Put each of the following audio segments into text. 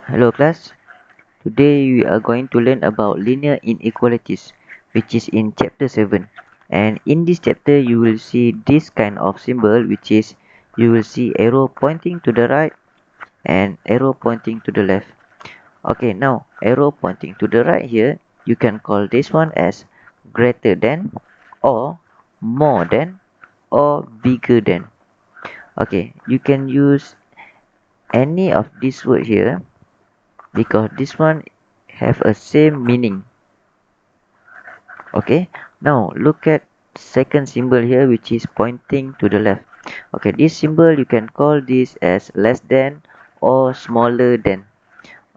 Hello class, today we are going to learn about linear inequalities, which is in chapter 7. And in this chapter you will see this kind of symbol, which is you will see arrow pointing to the right and arrow pointing to the left. Okay, now arrow pointing to the right here, you can call this one as greater than or more than or bigger than. Okay, you can use any of this word here because this one have a same meaning. Okay, now look at second symbol here, which is pointing to the left. Okay, this symbol you can call this as less than or smaller than.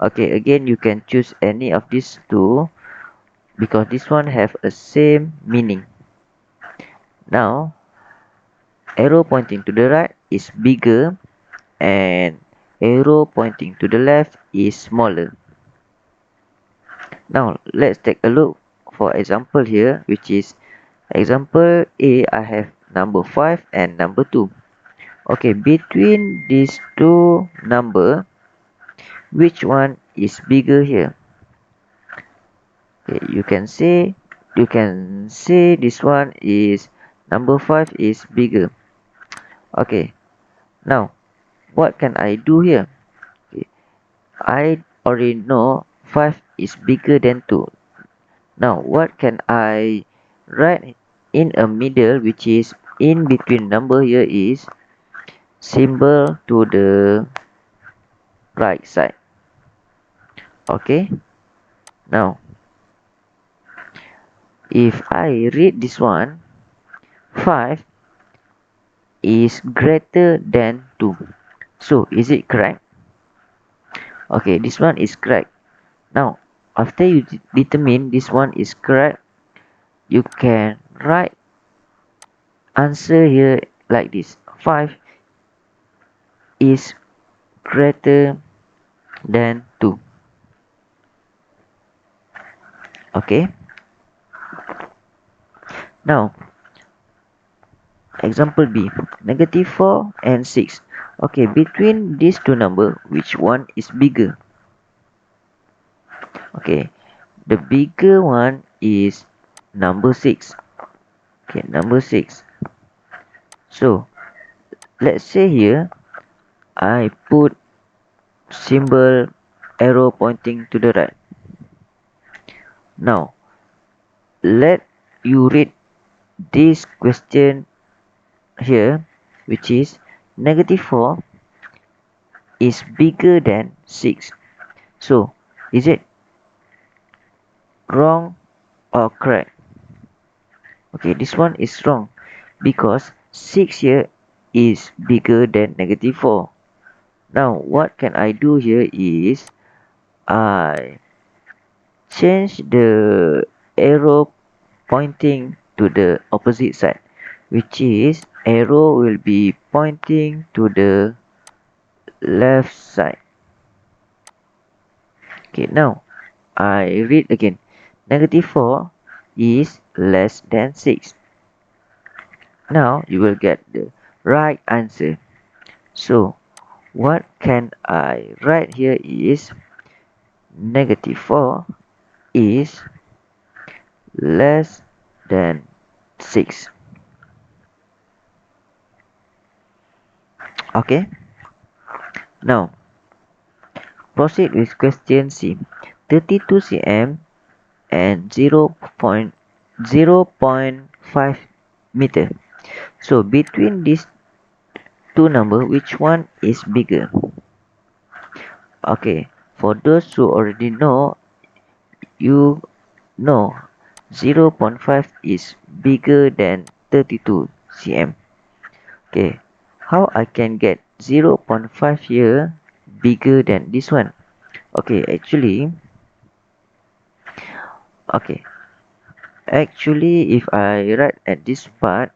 Okay, again you can choose any of these two because this one have a same meaning. Now arrow pointing to the right is bigger and arrow pointing to the left is smaller. Now let's take a look for example here, which is example A. I have number 5 and number 2. Okay, between these two number, which one is bigger here? Okay, you can say this one is number 5 is bigger. Okay, now what can I do here? Okay, I already know 5 is bigger than 2. Now what can I write in a middle, which is in between number here is symbol to the right side. Okay, now if I read this one, 5 is greater than 2. So is it correct? Okay, this one is correct. Now after you determine this one is correct, you can write answer here like this: 5 is greater than 2. Okay, now example B, negative 4 and 6. Okay, between these two number, which one is bigger? Okay, the bigger one is number 6. Okay, number 6. So let's say here I put symbol arrow pointing to the right. Now let you read this question here, which is negative 4 is bigger than 6. So is it wrong or correct? Okay, this one is wrong because 6 here is bigger than negative 4. Now what can I do here is I change the arrow pointing to the opposite side, which is arrow will be pointing to the left side. Okay, now I read again. Negative 4 is less than 6. Now you will get the right answer. So what can I write here is negative 4 is less than 6. Okay, now proceed with question C. 32 cm and 0.5 meter. So between these two number, which one is bigger? Okay, for those who already know, you know 0.5 is bigger than 32 cm. Okay, how I can get 0.5 here bigger than this one? Okay, actually if I write at this part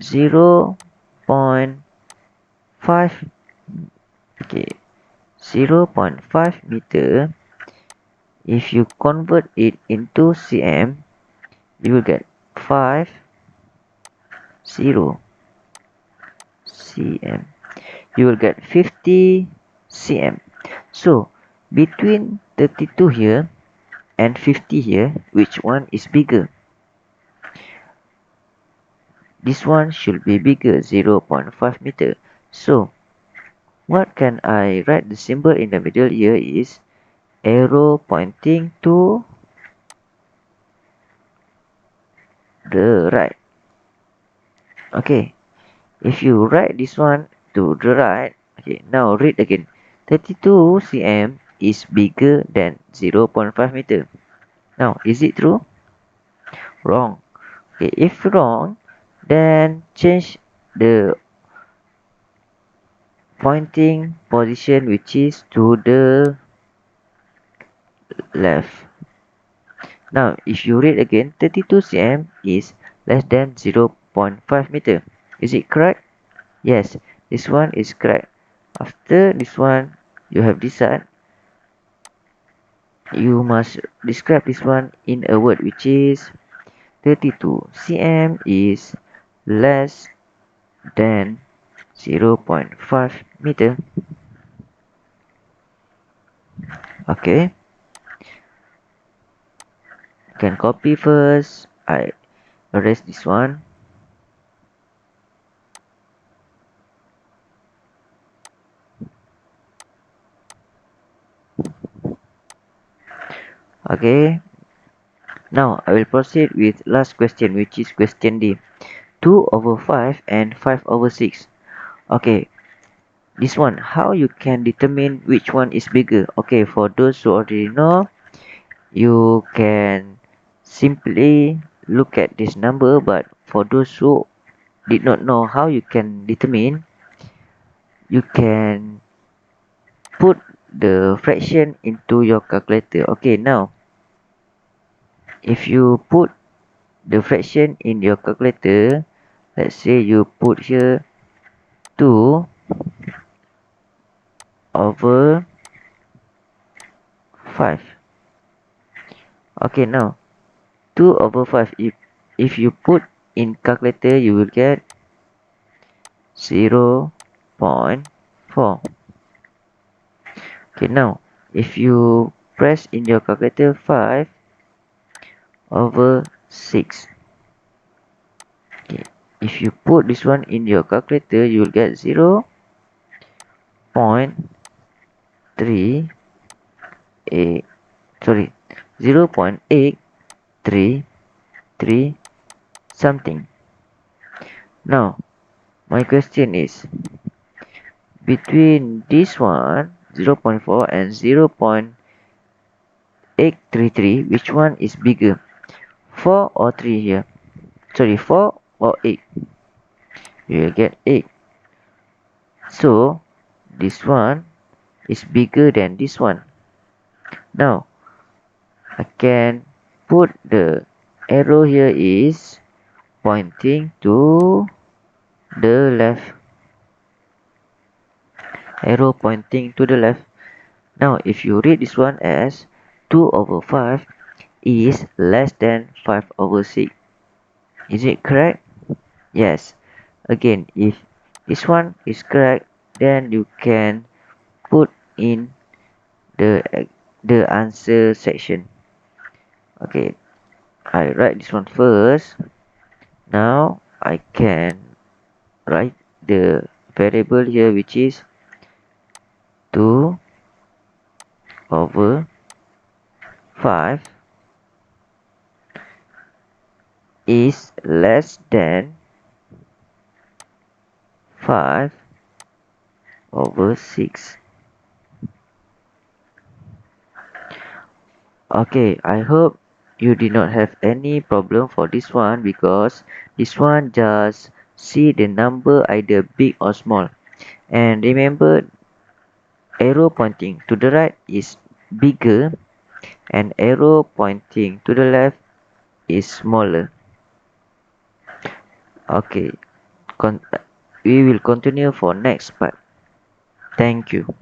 0.5, okay, 0.5 meter, if you convert it into cm, you will get 50 cm. You will get 50 cm. So between 32 here and 50 here, which one is bigger? This one should be bigger, 0.5 meter. So what can I write? The symbol in the middle here is arrow pointing to the right. Okay, if you write this one to the right, okay, now read again. 32 cm is bigger than 0.5 meter. Now, is it true? Wrong. Okay, if wrong, then change the pointing position which is to the left. Now, if you read again, 32 cm is less than 0.5 meter. Is it correct? Yes, this one is correct. After this one, you have decided you must describe this one in a word which is 32 cm is less than 0.5 meter. Okay, you can copy first. I erase this one. Okay, now I will proceed with last question which is question D. 2 over 5 and 5 over 6. Okay, this one, how you can determine which one is bigger? Okay, for those who already know, you can simply look at this number, but for those who did not know how you can determine, you can put the fraction into your calculator. Okay, now if you put the fraction in your calculator, let's say you put here 2 over 5. Okay, now 2 over 5, if you put in calculator, you will get 0.4. Okay, now if you press in your calculator 5 over 6. Okay, if you put this one in your calculator, you will get 0.3 8, sorry, 0.833 something. Now my question is, between this one 0.4 and 0.833, which one is bigger? 4 or 3 here? Sorry, 4 or 8? You will get 8. So this one is bigger than this one. Now I can put the arrow here is pointing to the left. Arrow pointing to the left. Now if you read this one as 2 over 5 is less than 5 over 6. Is it correct? Yes. Again, if this one is correct, then you can put in the the answer section. Okay, I write this one first. Now I can write the variable here which is 2 over 5 is less than 5 over 6. Okay, I hope you did not have any problem for this one, because this one just see the number either big or small. And remember, arrow pointing to the right is bigger and arrow pointing to the left is smaller. Okay, we will continue for next part. Thank you.